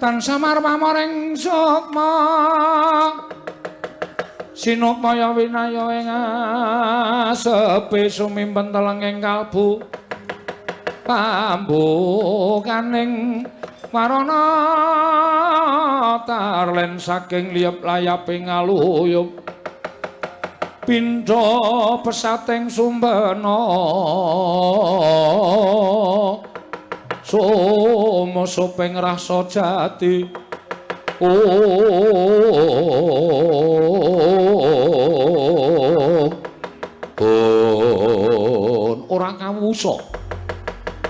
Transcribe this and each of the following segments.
tansah marmaring sukma sinupaya winaya ing sepi sumimpen telenging kalbu pambukaning warana tarlen saking liyep layaping aluyup pindha pesating sumbena sumusuping rasa jati ora kawusa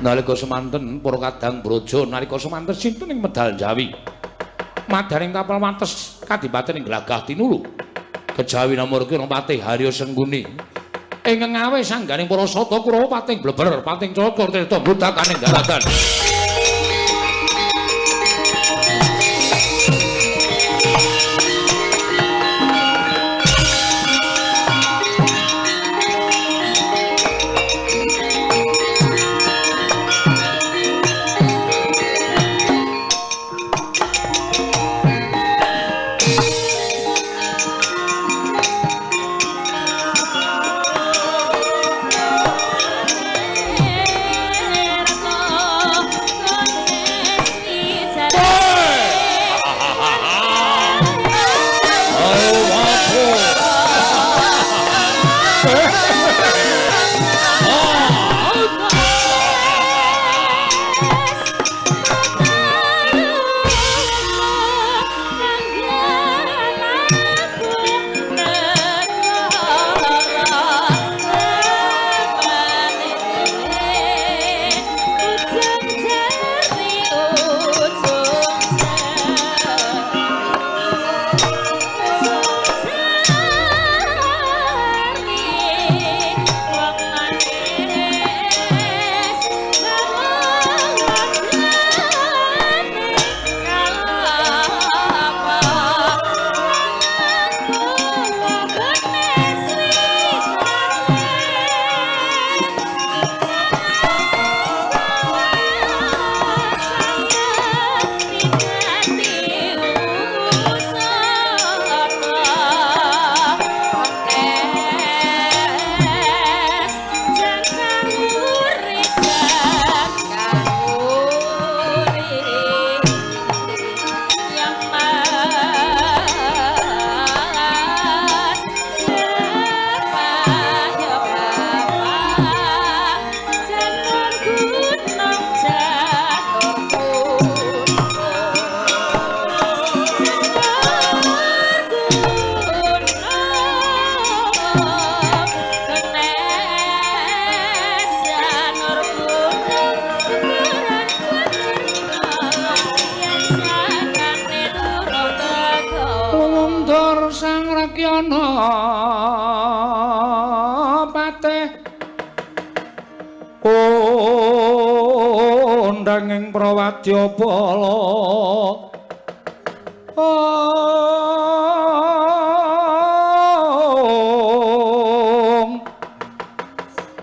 nalika semanten para kadang braja nalika semanten sinten ing medal Jawi madaring kapal wates kadipaten ing Glagah Tinulu kejawi namur Patih Harya Sengguni ing ngawe sangganing para sata Kurawa pating bleber pating cokor tirta budakaning galagan undanging prawadya bala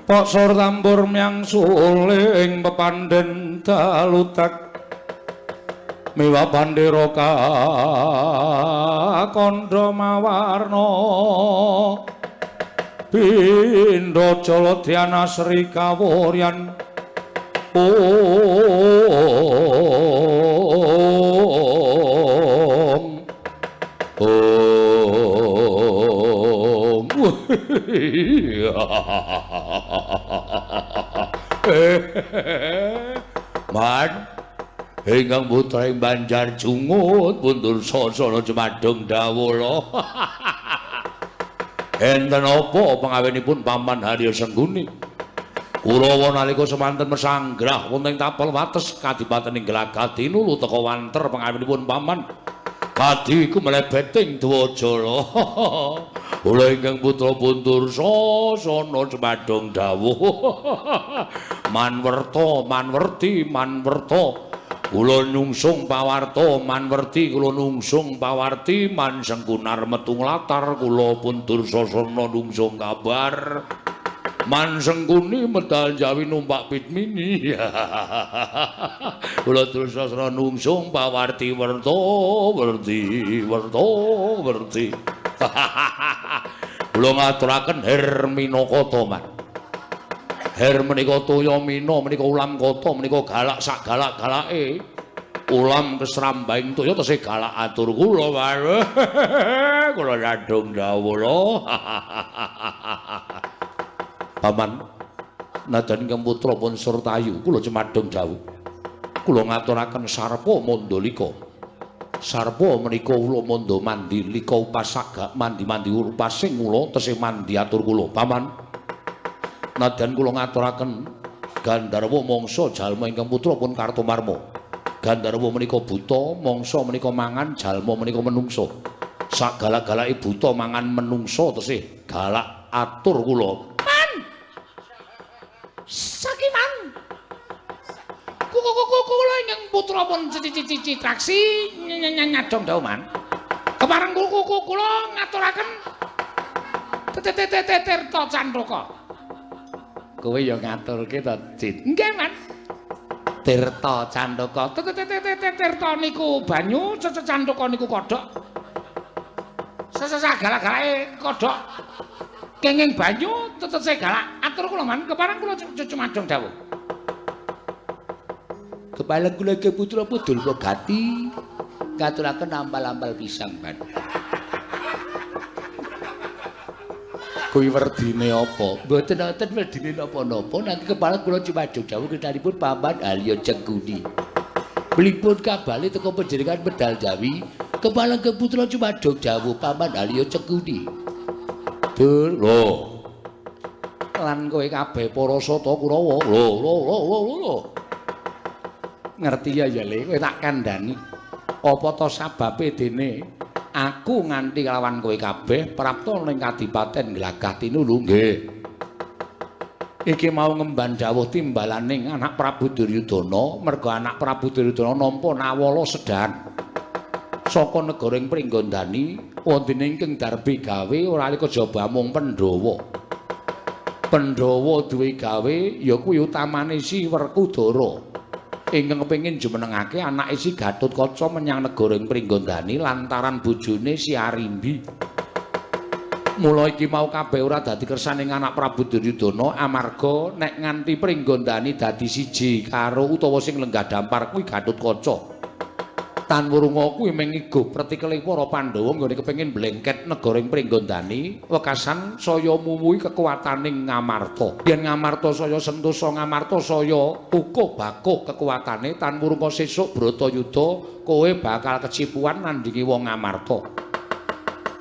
Pak sur tambur miang suling pepandhen dalutak miwa bandera kandha mawarna pindha Jaladhyana Sri Kawuryan Man ingkang putra ing Banjar Jungut pundur sasana Jumadung Dawula enten apa pangawinipun Paman Harya Sengguni Kurawa nalika semanten mesanggrah wonten ing tapel wates kadipaten ing Glagah Tinulu teka wanter pangawinipun Paman kadhi iku mlebeting Dwajala kula ingkang putra pundur sasana Jumadung dawuh manwerti kula nungsung pawarta manwerti kula nungsung pawarti man sengkunar metu nglatar kula pundur sasana nungsung kabar Mansengkuni medal Jawi numpak Pitmini. Kula tresna nungsung pawarti werti. Kula ngaturaken Hermina Kata man. Her menika toya mina menika ulam kata menika galak sak galak-galake. Ulam kesrambaing toya tesih galak atur kula wae. Kula radung dawuh. Paman, najan ingkang putra pun Surtayu, kula cemadhong dawuh. Kula ngaturaken sarpa mandalika. Sarpa menika kula manda mandi lika upasaga mandi-mandi urpasing kula tesih mandi atur kula. Paman, najan kula ngaturaken Gandharwa mangsa jalma ingkang putra pun Kartomarma. Gandharwa menika buta, mangsa menika mangan, jalma menika menungsa. Sak galak-galake buta mangan menungsa tesih galak atur kula. Sakiman kula ingkang putra pun Citraksi nyadong dawuh man. Kepareng kula ngaturaken Tirta Candaka. Kowe ya ngaturke to, Cit? Nggih, Man. Tirta Candaka. Tirta niku banyu, Candaka niku kodhok. Sagalak-galake kodhok. Kenging banyu tetese galak atur kula man kepareng kula cumadong dawuh. Kepalang kula ke putra pudul Gati ngaturaken ampal-ampal pisang ban. Kuwi werdine apa? Mboten wonten werdine napa-napa nanging kepalang kula cumadong dawuh kenalipun Paman Alya Cengkuni. Mlipun kabale teka panjenengan medal Jawi kepalang ke putra cumadong dawuh Paman Alya Cengkuni. Dur, lho. Lan kowe kabeh para Sata Kurawa. Lho. Ngerti ya Le, kowe tak kandhani. Apa to sababe dene aku nganti lawan kowe kabeh prapta ning Kadipaten Glagah Tinulu nggih. Iki mau ngemban dawuh timbalaning anak Prabu Duryudana, merga anak Prabu Duryudana nampa nawala sedan. Saka negara ing Pringgondani wonten ingkang darbi gawe ora lika jaba mung Pandhawa. Pandhawa duwe gawe ya kuwi utamane si Werkudara. Ingkang kepengin jumenengake anake si Gatotkaca menyang negara ing Pringgondani lantaran bojone si Arimbi. Mula iki mau kabeh ora dadi kersaning anak Prabu Duryudana amarga nek nganti Pringgondani dadi siji karo utawa sing lenggah dampar kuwi Gatotkaca. Tan Wurunga kuwi mengigo pertikele para Pandhawa nggone kepengin blengket negara ing Pringgondani wekasan saya muwuhi kekuwataning Ngamarta. Yen Ngamarta saya sentosa Ngamarta saya ukuh bakuh kekuwatane Tan Wurunga sesuk Bratayuda kowe bakal kecipuan nandingi wong Ngamarta.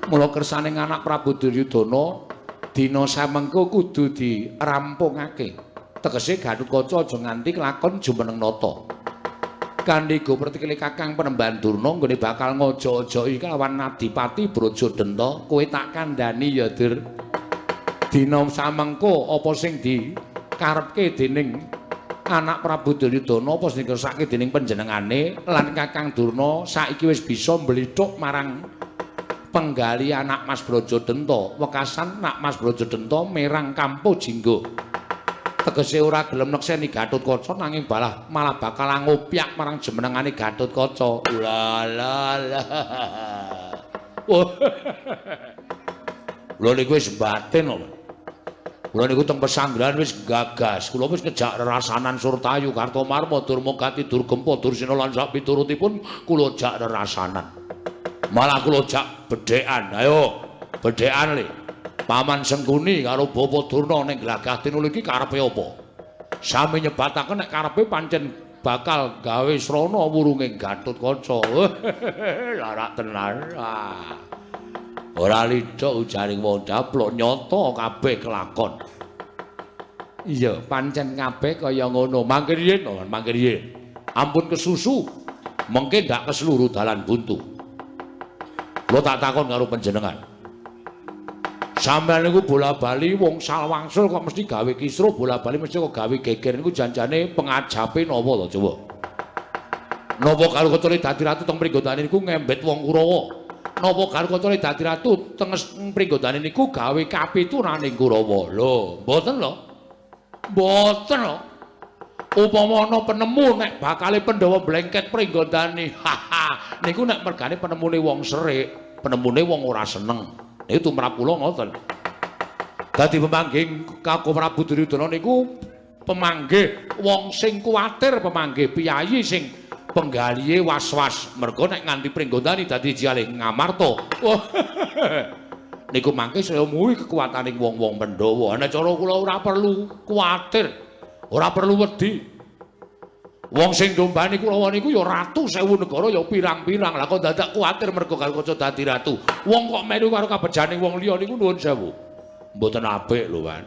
Mula kersaning anak Prabu Duryudana dina samengko kudu dirampungake. Tegese Gatotkaca aja nganti kelakon jumeneng nata. Kandhiga pertikele Kakang Penemban Durna nggone bakal ngojo-ojoki kelawan Adipati Brajadenta, kowe tak kandhani ya, Dur. Dina samengko apa sing dikarepke dening anak Prabu Duryudana apa sing dikersake dening panjenengane lan Kakang Durna saiki wis bisa mblethuk marang penggali anak Mas Brajadenta. Wekasan anak Mas Brajadenta merang Kampo Jingga. Tegese ora gelem nekseni Gatotkaca nanging malah bakal ngopyak marang jemenengane Gatotkaca. Lalala. Lho niku wis batin kok. Kula niku teng pesanggrahan wis gagas. Kula wis ngejak rerasanan Surtayu, Kartomarma, Durmagati, Durgempa, Dursena lan sak piturutipun kula jak rerasanan. Malah kula jak bedhekan. Ayo, bedhekan le. Paman Sengkuni karo Bapa Durna ning Glagah Tinulu iki karepe apa? Sami nyebataken nek karepe pancen bakal gawe srana wurunging Gatotkaca. Larak tenan. Ora lidhok ujaring wong daplok nyata kabeh kelakon. Iya, pancen kabeh kaya ngono. Mangke riyen, mangke riyen. Ampun kesusu. Mengke ndak keseluruh dalan buntu. Lo tak takon karo panjenengan. Sampeyan niku bola-bali wong salwangsul kok mesti gawe kisruh, bola-bali mesti kok gawe geger niku janjane pengajape napa to coba? Napa karo ketune dadi ratu teng Pringgondani niku ngembet wong Kurawa? napa Garukacana dadi ratu tenges pringgodane niku gawe kapitunaning Kurawa. Lho, mboten lho. Mboten lho. Upama ana penemu nek bakale Pandhawa blengket pringgodane. Haha, niku nek mergane penemune wong serik, penemune wong ora seneng. Niku tumrap kula ngoten. Dadi pemanggih Kakang Prabu Duryudana niku pemanggih wong sing kuwatir, pemanggih piyayi sing penggalihe was-was. Merga nek nganti pringgodane dadi jalih ngamarta. Niku mangke saya muwi kekuwataning wong-wong Pandhawa. Nek cara kula ora perlu kuwatir, ora perlu wedi. Wong sing ndombani Kurawa niku ya ratu 1000 negara ya pirang-pirang. Lah kok dadak kuwatir merga Garukacana dadi ratu. Wong kok melu karo kabejaning wong liya niku nuwun sewu. Mboten apik lho, Wan.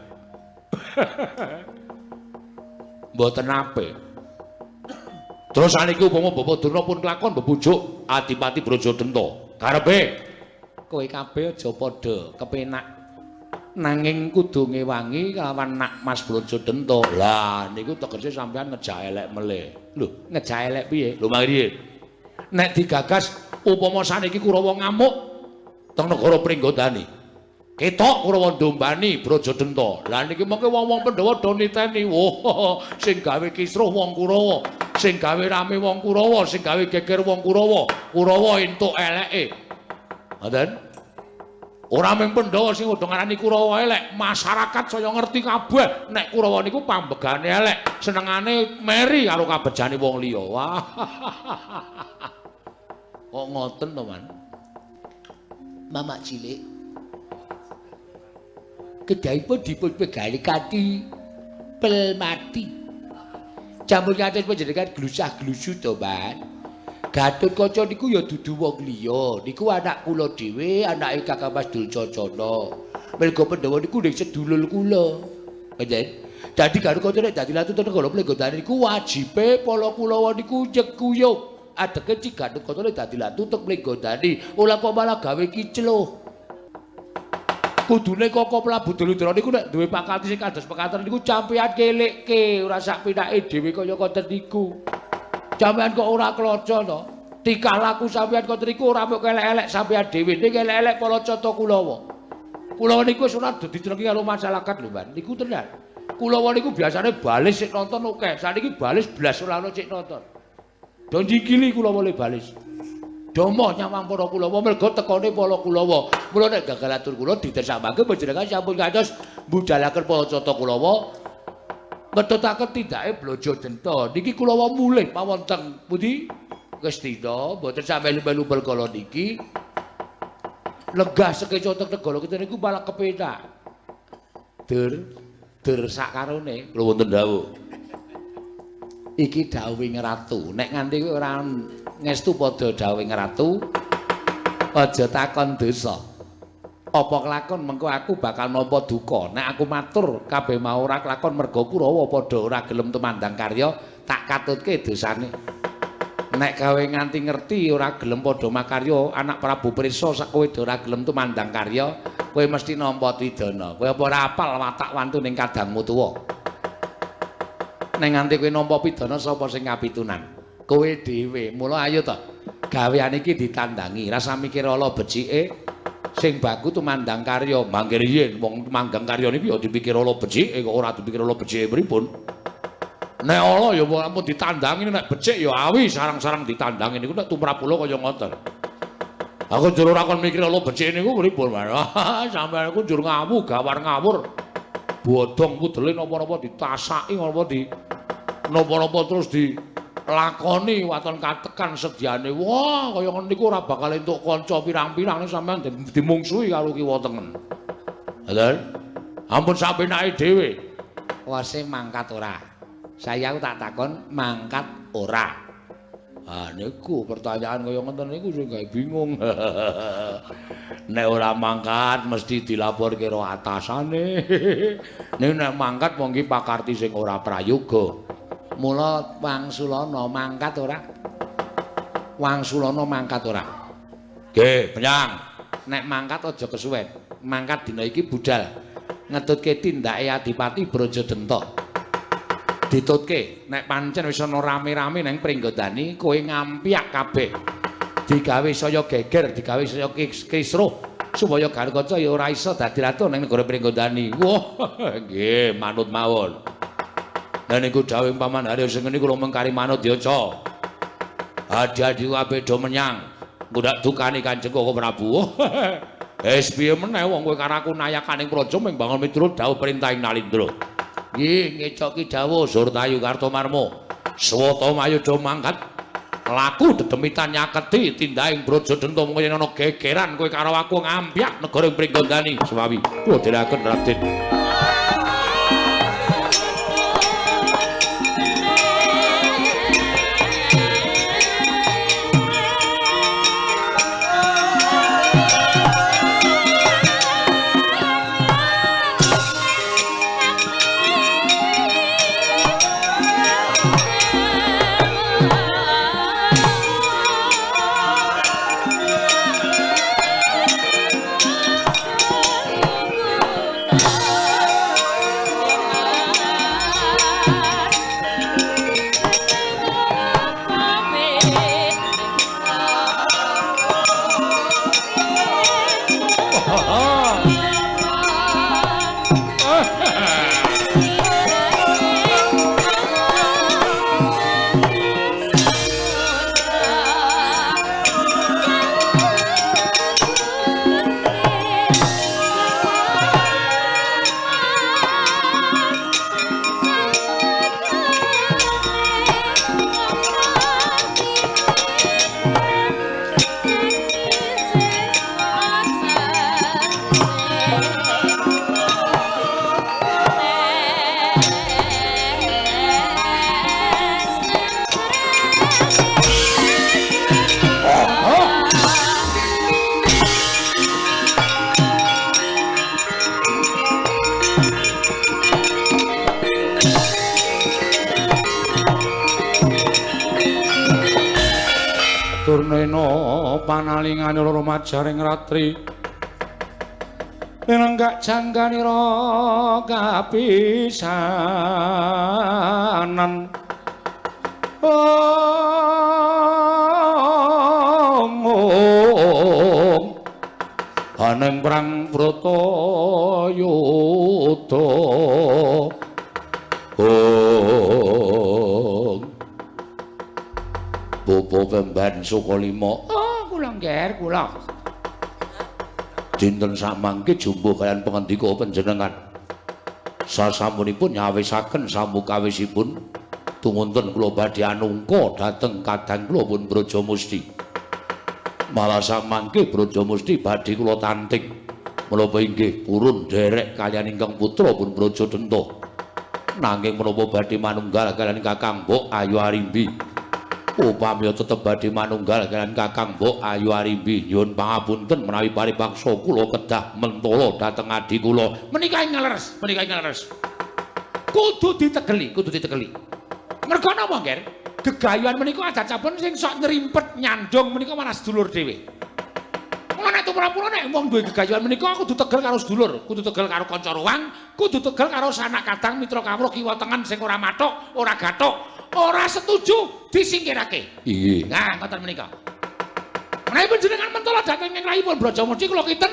Mboten apik. Terus saniki upama Bapak Durna pun kelakon bebujuk Adipati Brajadenta. Karepe kowe kabeh aja padha kepenak. Nanging kudu ngewangi kelawan nak Mas Brajadenta. Lah niku tegese sampean ngejak elek melih. Lho, ngejak elek piye? Lho mangke nek digagas upama saniki Kurawa ngamuk teng negara Pringgodane. Ketok Kurawa ndombani Brajadenta. Lah niki mengke wong-wong Pandhawa do niteni, "Wah, sing gawe kisruh wong Kurawa, sing gawe rame wong Kurawa, sing gawe geger wong Kurawa. Kurawa entuk eleke." Ngoten? Ora mung Pandhawa sing udah ngarani Kurawa elek, masyarakat saya ngerti kabeh nek Kurawa niku pambegane elek, senengane meri karo kabejane wong liya. Wah. Kok ngoten to, Man? Mamak cilik kedahipun dipun pegali kanthi pelmati. Campur kanthi panjenengan glusah-glusu to, Man. Gatotkaca niku ya dudu wong liya. Niku anak kula dhewe, anake Kakang Mas Duryudana. Merga Pandhawa niku ning sedulur kula. Nggih. Dadi Garukacana nek dadi ratu teng negara Pringgodane niku wajibe para Kulawa niku nyeguyung. Adeke Ci Gatotkaca dadi ratu teng Pringgodane. Ora kok malah gawe kicluh. Kudune Kakang Prabu Duryudana niku nek duwe pakati sing kados pekaten niku campean kelekke, ora sak pinake dhewe kaya ngoten niku. Sampeyan kok ora kloco to? Tikah laku sampeyan ngoten niku ora mung elek-elek sampeyan dhewe, ning elek-elek para cata Kulawa. Kulawa niku wis ora dadi jenenge karo masyarakat lho, Mbak. Niku tenan. Kulawa niku biasane balis sik nonton akeh. Saniki balis blas ora ono sik nonton. Do njikili Kulawa le balis. Domo nyawang para Kulawa merga tekone para Kulawa. Mula nek gagal atur kula ditersambake panjenengan sampun kantos budalaken para cata Kulawa. Ngetutaken tindake Brajadenta. Niki Kulawa mulih pawonten pundi? Gestina, mboten sampe lumel-lumel kala niki. Lenggah sekeca teng negara kita niku malah kepenak. Dur sakarone kula wonten dawuh. Iki dawuhing ratu. Nek nganti kowe ora ngestu padha dawuhing ratu, aja takon dosa. Apa kelakon mengko aku bakal nampa duka. Nek aku matur kabeh mau ora kelakon merga Kurawa padha ora gelem tumandang karya, tak katutke dosane. Nek gawe nganti ngerti ora gelem padha makarya, anak Prabu Prisa sak kowe ora gelem tumandang karya, kowe mesti nampa tidana. Kowe apa ora apal watak wantu ning kadangmu tuwa? Nek nganti kowe nampa pidana sapa sing kapitunan? Kowe dhewe. Mula ayo to. Gawean iki ditandangi, rasa mikir ala becike. Sing baku tumandang karya, mangke riyen wong manggang karya niku ya dipikir ala becike kok ora dipikir ala becike pripun. Nek ala ya ampun ditandangi, nek becik ya awi sarang-sarang ditandangi niku nek tumrap kula kaya ngoten. Aku jur ora kon mikir ala becike niku pripun, Mas. Sampeyan iku jur ngawu, gawar ngawur. Bodong pudele napa-napa ditasaki napa di napa-napa terus dilakoni waton katekan sediane. Wah, kaya ngono niku ora bakal entuk kanca pirang-pirang sampeyan dimungsuhi karo kiwa tengen. Ngoten. Ampun sampenake dhewe. Wase mangkat ora. Saya tak takon mangkat ora. Ah niku pertanyaan kaya ngoten niku sing gawe bingung. Nek ora mangkat mesti dilaporke karo atasane. Nek mangkat mung ki pakarti sing ora prayoga. Mula Wangsulana mangkat ora? Wangsulana mangkat ora? Nggih, penyang. Nek mangkat aja kesuwen. Mangkat dina iki budal. Ngetutke tindake Adipati Brajadenta. Ditutke nek pancen wis ana rame-rame nang Pringgodani kowe ngampiak kabeh. digawe saya geger, digawe saya kisruh supaya Garukaca ya ora iso dadi ratu ning negara Pringgondani. Wah, nggih, manut mawon. Lah niku dawuh Paman Haryo sing niku kula mengkari manut Yaca. Adi-adi kabeh do menyang. Ngundak dukani Kanjeng Koko Prabu. Wis piye meneh wong kowe karo aku nayakaning praja ming bangun miturut dawuh perintahing Nalindra. Nggih, ngecoki dawuh Surtayu Kartomarma. Swata mayu do mangkat. Laku dedemitan nyaketi tindahing Brajadenta mung yen ana gegeran kowe karo aku ngampyak negara Pringgondani sumawi kula dherekaken Raden. Turnena panalingane loro majaring ratri lenggak jangganira kapisanan aneng perang Bratayuda Bobo Pemban Sukalima. Oh, kula nggih, kula. Dinten samangke jumbuh kalian pengendika panjenengan. Sasampunipun nyawisaken samukawisipun tumunten kula badhe anungka dhateng kadang kula pun Brajamusti. Malah samangke Brajamusti badhe kula tanting. Menapa inggih purun derek kalian ingkang putra pun Brajadenta. Nanging menapa badhe manunggal kalian Kakang Mbok Ayu Arimbi. Upami tetep badhe manunggal kalian Kakang Mbok Ayu Arimbi nyuwun pangapunten menawi paripaksa kula kedah mentala dhateng adi kula menika ing leres kudu ditegeli merga napa Nger gegayuhan menika adacapun sing sok nyrimpet nyandung menika malah sedulur dhewe nek tumrapura nek wong duwe gegayuhan menika kudu tegel karo sedulur kudu tegel karo kanca ruwang kudu tegel karo sanak kadang mitra kawruh kiwa tengen sing ora mathuk ora gathuk ora setuju disingkirake. Iya. Nah, ngoten menika. Menawi panjenengan mentala dhateng ing rayipun Brajamusti kula kinten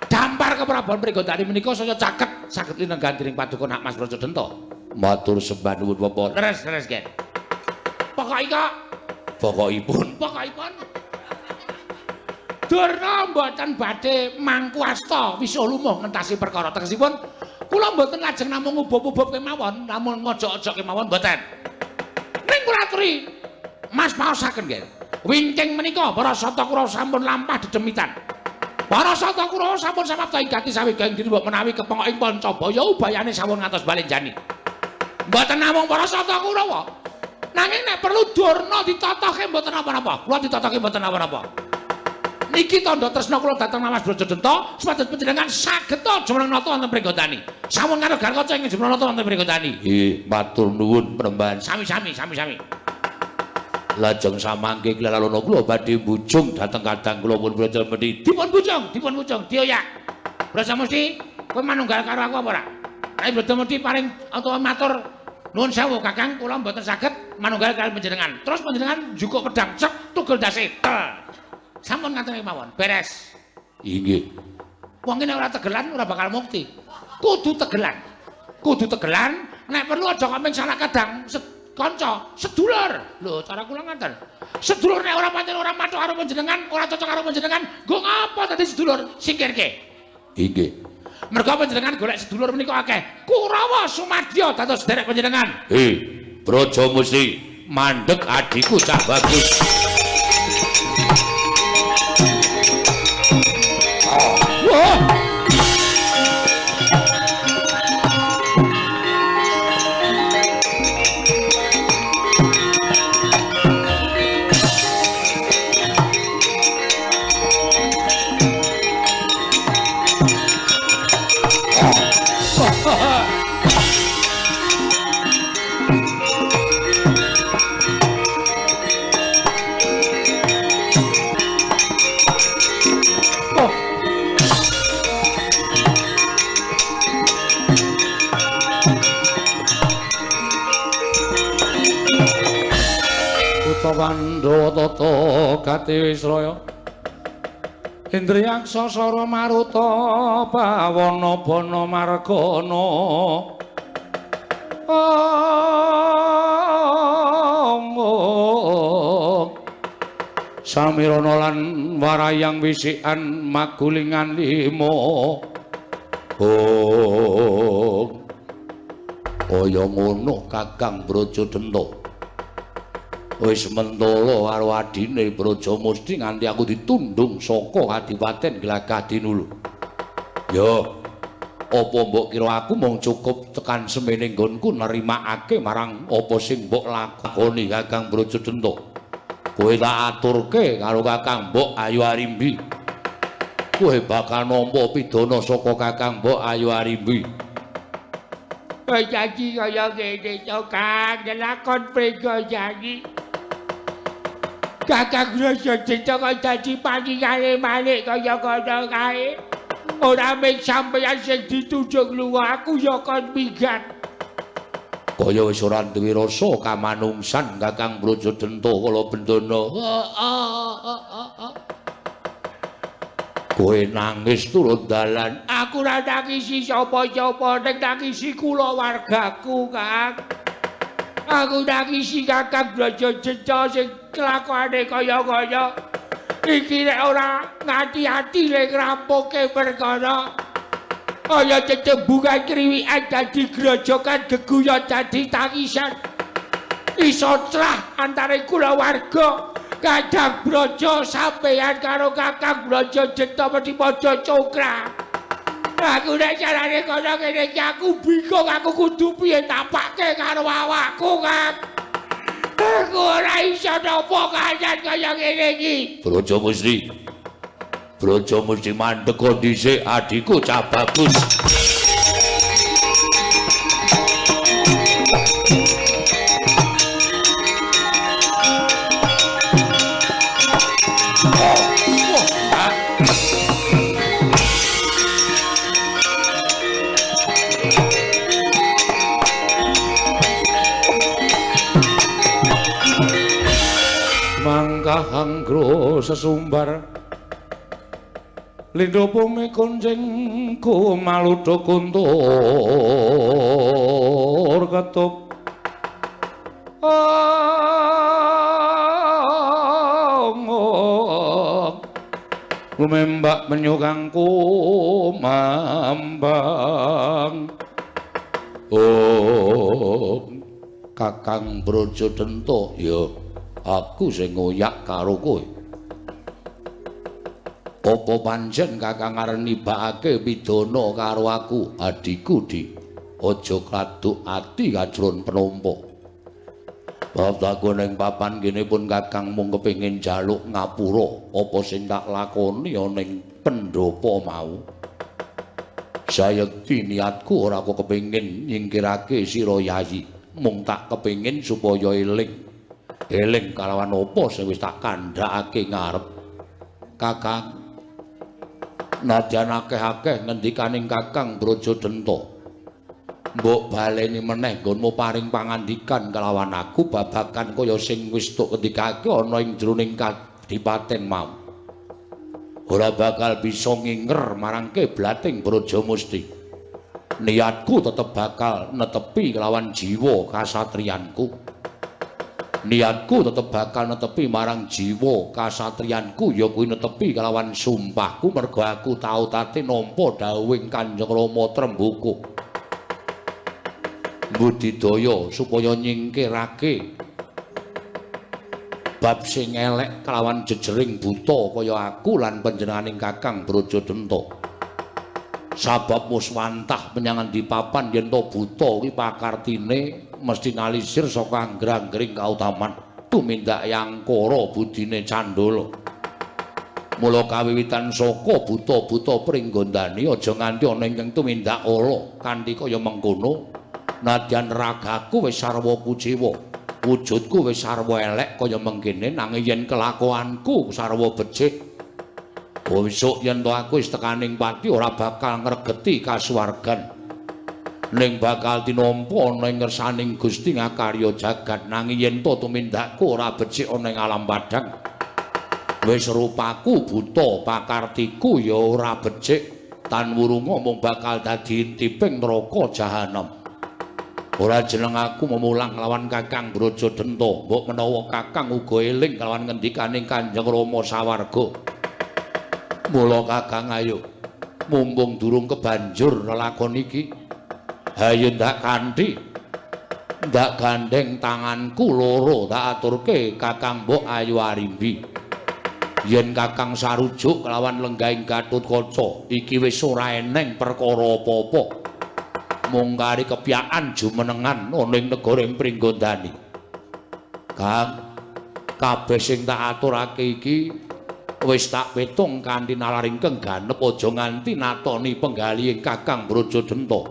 dampar keprabawan Pringgondani menika saya caket saged linenggantiring paduka Nak Mas Brajadenta. Matur sembah nuwun Bapak. Leres nggih. Pokokipun. Durna mboten badhe mangkuasta wisa lumuh ngentasi perkara tegesipun kula mboten lajeng namung ngubub-ubub kemawon, namun ngojok-ojok kemawon mboten. Ning kula aturi Mas paosaken nggih. Wingking menika para Satakura sampun lampah dedemitan. Para Satakura sampun samapta ing gati sawigaing diri menawi kepengok ing Pancabaya ubayane sampun ngantos balenjani. Mboten namung para Satakura wae. Nanging nek perlu Durna ditatoke mboten apa-apa. Kula ditatoke mboten apa-apa. Niki tandha tresna kula dhateng Mas Brajadenta supados panjenengan saged jumrenata wonten Pringgondani. Sampun karo Garkaca ing jumrenata wonten Pringgondani. Nggih, matur nuwun Penemban. Sami-sami. Lajeng samangke klalana kula badhe mbujung dhateng kadang kula pun Brajamusti. Dipun bujung, dioyak. Brajamusti, kowe manunggal karo aku apa ora? Nek Brajamusti paring utawa matur nuwun sewu Kakang, kula mboten saged manunggal kalian panjenengan. Terus panjenengan njukuk pedang cek tugel dase. Sampun ngaten mawon. Beres. Inggih. Wong ngene ora tegelan ora bakal mukti. Kudu tegelan. Kudu tegelan, nek perlu aja kok ming salah kadang kanca, sedulur. Lho, cara kula ngaten. Sedulur nek ora pancen ora mathuk karo panjenengan, ora cocok karo panjenengan, nggo ngapa dadi sedulur? Singkirke. Inggih. Mergo panjenengan golek sedulur menika akeh. Kurawa Sumadya dados sederek panjenengan. Praja Musti, mandheg adhiku cah bagus. Pandhawa tata Gatiwisraya Indriyaksa Sara Maruta Pawana Bana Margana Samirana lan Warayang Wisikan Magulingan 5 kaya ngono Kakang Brajadenta. Wis mentala karo adine Praja Musti nganti aku ditundung saka Kadipaten Glagah-Tinulu. Ya, apa mbok kira aku mung cukup tekan semene nggonku nerimakake marang apa sing mbok lakoni Kakang Brajadenta. Kowe tak aturke karo Kakang Mbok Ayu Arimbi. Kowe bakal nampa pidana saka Kakang Mbok Ayu Arimbi. Janji kaya ngene to Kang, lakon prega janji. Kakang Brajadenta kok dadi paningale malih kaya ngono kae. Ora mung sampeyan sing ditunjuk lunga, aku ya kon minggat. Kaya wis ora duwe rasa kamanungsan Kakang Brajadenta kala Bendana. Kowe nangis turun dalan. Aku ora nangisi sapa-sapa, ning nangisi kulawargaku, Kang. Aku nangisi Kakang Brajadenta sing kelakuane kaya-kaya. Iki nek ora ngati-ati le ngrampuke perkara. Kaya cecembungan kriwikan dadi grojokan, geguyon dadi tangisan. Iso trah antare kulawarga Kadang Braja sampeyan karo Kakang Brajadenta mesti padha congkrah. Aku nek carane kaya ngene iki aku bingung aku kudu piye tapakke karo awakku, Kang. Aku ora iso napa kancan kaya ngene iki. Braja Musti mandheg dhisik adhiku cah bagus. Kahangro sesumbar Lindho pumi kunjing kumaludha kuntur ketup Lumembak menyukang kumambang Kakang Brajadenta ya aku sing ngoyak karo kowe. Apa pancen Kakang arep nibakake pidana karo aku, adhiku Di? Aja kaduk ati kajron penampa. Bab aku ning papan kene pun Kakang mung kepengin njaluk ngapura apa sing tak lakoni ning pendopo mau. Sayekti niatku ora kok kepengin nyingkirake sira Yayi, mung tak kepengin supaya eling kalawan apa sing wis tak kandhakake ngarep. Kakang nadyan akeh-akeh ngendikaning Kakang Brajadenta Mbok baleni meneh nggonmu paring pangandikan kelawan aku babagan kaya sing wis tuk ngendikake ana ing jroning kadipaten mau. Ora bakal bisa nginger marang kiblating Brajamusti. Niatku tetep bakal netepi kelawan jiwa kasatriyanku. Niatku tetep bakal netepi marang jiwa kasatriyanku ya kuwi netepi kelawan sumpahku mergo aku tau tate nampa dawuhing Kanjeng Rama Trembuku. Budidaya supaya nyingkirake bab sing elek kelawan jejering buta kaya aku lan panjenenganing Kakang Brajadenta. Sabab muswantah menyang endi papan yen to buta kuwi pakartine mesti nalisir saka angger-anggering kautaman tumindak yangkara budine Candala. Mula kawiwitan saka buta-buta pringgondani aja nganti ana ingkang tumindak ala kanthi kaya mengkono. Nadyan ragaku wis sarwa kuciwa, wujudku wis sarwa elek kaya mengkene nanging yen kelakuanku sarwa becik. Besok yen to aku wis tekaning pati ora bakal ngregeti kasuwargan. Ning bakal tinampa ana ing ngersaning Gusti ngakarya jagat nanging yen to tumindakku ora becik ana ing alam padhang. Wis rupaku buta, pakartiku ya ora becik, tan wurunga mung bakal dadi intiping neraka jahanam. Ora jeneng aku memulang lawan Kakang Brajadenta, mbok menawa Kakang uga eling kelawan ngendikaning Kanjeng Rama sawarga. Mula Kakang ayo, mumpung durung kebanjur lelakon iki, hayo ndak kanthi ndak gandeng tanganku loro tak aturke Kakang Mbok Ayu Arimbi. Yen Kakang sarujuk kelawan lenggahing Gatotkaca, iki wis ora eneng perkara apa-apa. Mung kari kepyakan jumenengan ana ing negara ing Pringgondani. Kang, kabeh sing tak aturake iki wis tak petung kanthi nalaring ganep aja nganti natoni penggalih Kakang Brajadenta.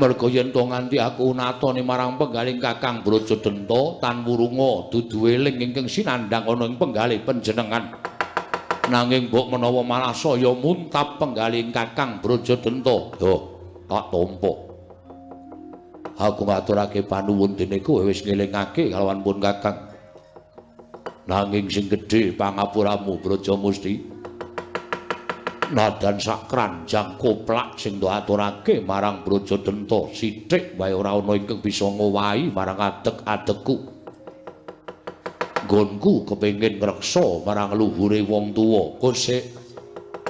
Merga yen to nganti aku natoni marang penggalih Kakang Brajadenta tan wurunga dudu eling ingkang sinandhang ana ing penggalih panjenengan. Nanging mbok menawa malah saya muntap penggalih Kakang Brajadenta. Yo tak tampa. Aku maturake panuwun dene kowe wis ngelingake kalawan pun Kakang. Nanging sing gedhe pangapuramu Brajamusti. Nadan sak kranjang koplak sing do aturake marang Brajadenta sithik wae ora ana ingkang bisa ngowahi marang adeg-adegku. Nggonku kepengin ngreksa marang luhure wong tuwa.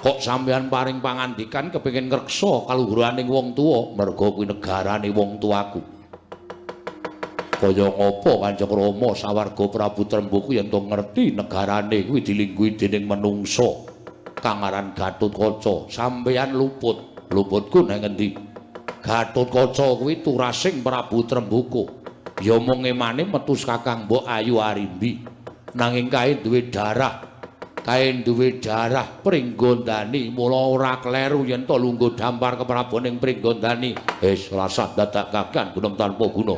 Kok sampeyan paring pangandikan kepengin ngreksa kaluhuraning wong tuwa merga kuwi negarane wong tuaku. Kaya ngapa Kanjeng Rama sawarga Prabu Trembuku yen to ngerti negarane kuwi dilingguhi dening manungsa kang aran Gatotkaca, sampeyan luput. Luputku nang endi? Gatotkaca kuwi turasing Prabu Trembuku. Ya mung emane metu Kakang Mbok Ayu Arimbi. Nanging kae duwe darah Pringgondani, mula ora kleru yen to lungguh dampar keprabaning Pringgondani. Rasah dadak kagan gunung tanpa guna.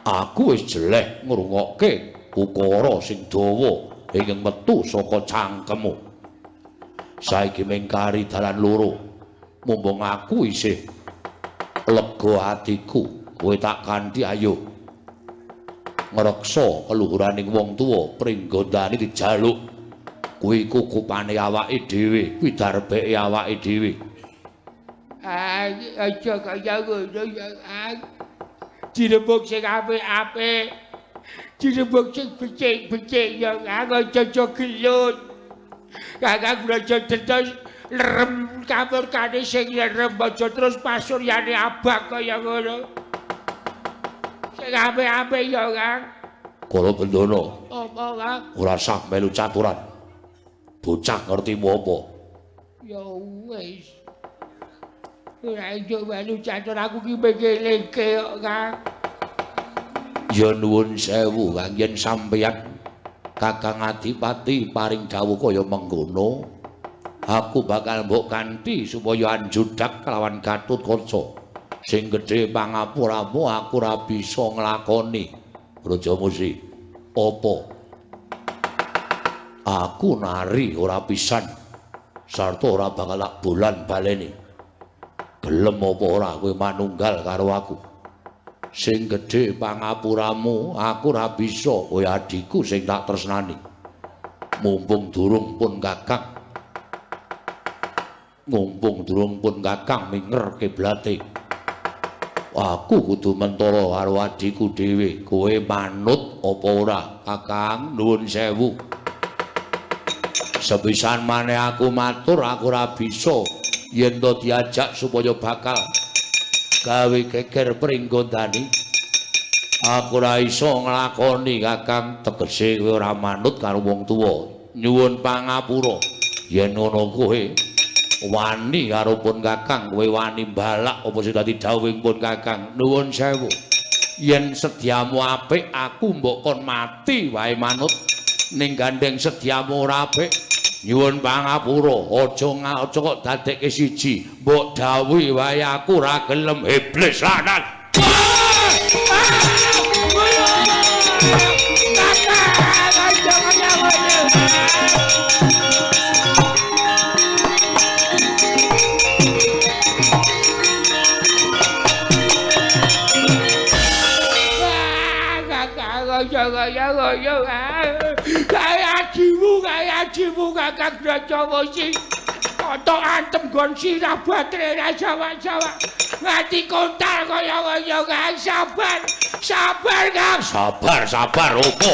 Aku wis jeleh ngrungokke ukara sing dawa ingkang metu saka cangkemmu. Saiki mengkari dalan loro. Mumpung aku isih lega atiku, kowe tak kanthi ayo ngreksa keluhuraning wong tuwa Pringgondani dijaluk. Kuwi kukupane awake dhewe, kuwi darbeke awake dhewe. Aja kaya ngono ya. Dirembug sing apik-apik. Dirembug sing becik-becik ya aja gelut. Kakang Brajadenta lerem kamurkane sing lerem aja terus pasuryane abang kaya ngono. Sing apik-apik ya, Kang. Kala Bendana. Apa, Kang? Ora sah melu caturan. Bocah ngertimu apa? Ya wis. Ora iso melu catur aku ki pengeleke kok, Kang. Ya nuwun sewu, Kang, yen sampeyan Kakang Adipati paring dawuh kaya mengkono, aku bakal mbok kanthi supaya anjudak kelawan Gatotkaca. Sing gedhe pangapuramu aku ora bisa nglakoni. Brajamusti, apa? Aku nari ora pisan sarta ora bakal tak bolan baleni. Gelem apa ora kowe manunggal karo aku? Sing gedhe pangapuramu, aku ora bisa kowe adhiku sing tak tresnani. Mumpung durung pun Kakang. Mumpung durung pun Kakang minger kiblate. Aku kudu mentara karo adhiku dhewe. Kowe manut apa ora? Kakang nuwun sewu. Sepisan maneh aku matur aku ora bisa yen to diajak supaya bakal gawe geger pringgondani. Aku ora iso nglakoni Kakang, tegese kowe ora manut karo wong tuwa. Nyuwun pangapura yen ngono kowe wani karo pun Kakang, kowe wani balak apa sing dadi dawuhing pun Kakang. Nuwun sewu. Yen sediamu apik aku mbok kon mati wae manut. Ning gandeng sediamu ora apik nyuwun pangapura aja kok dadekke siji. Mbok dawuhi wae aku ora gelem iblis lanan. Kaya jiwu Kakang Brajawosi kotok antem gon sirah batre ra Jawa-Jawa ngati kontal kaya Kang. Sabar Kang. Sabar opo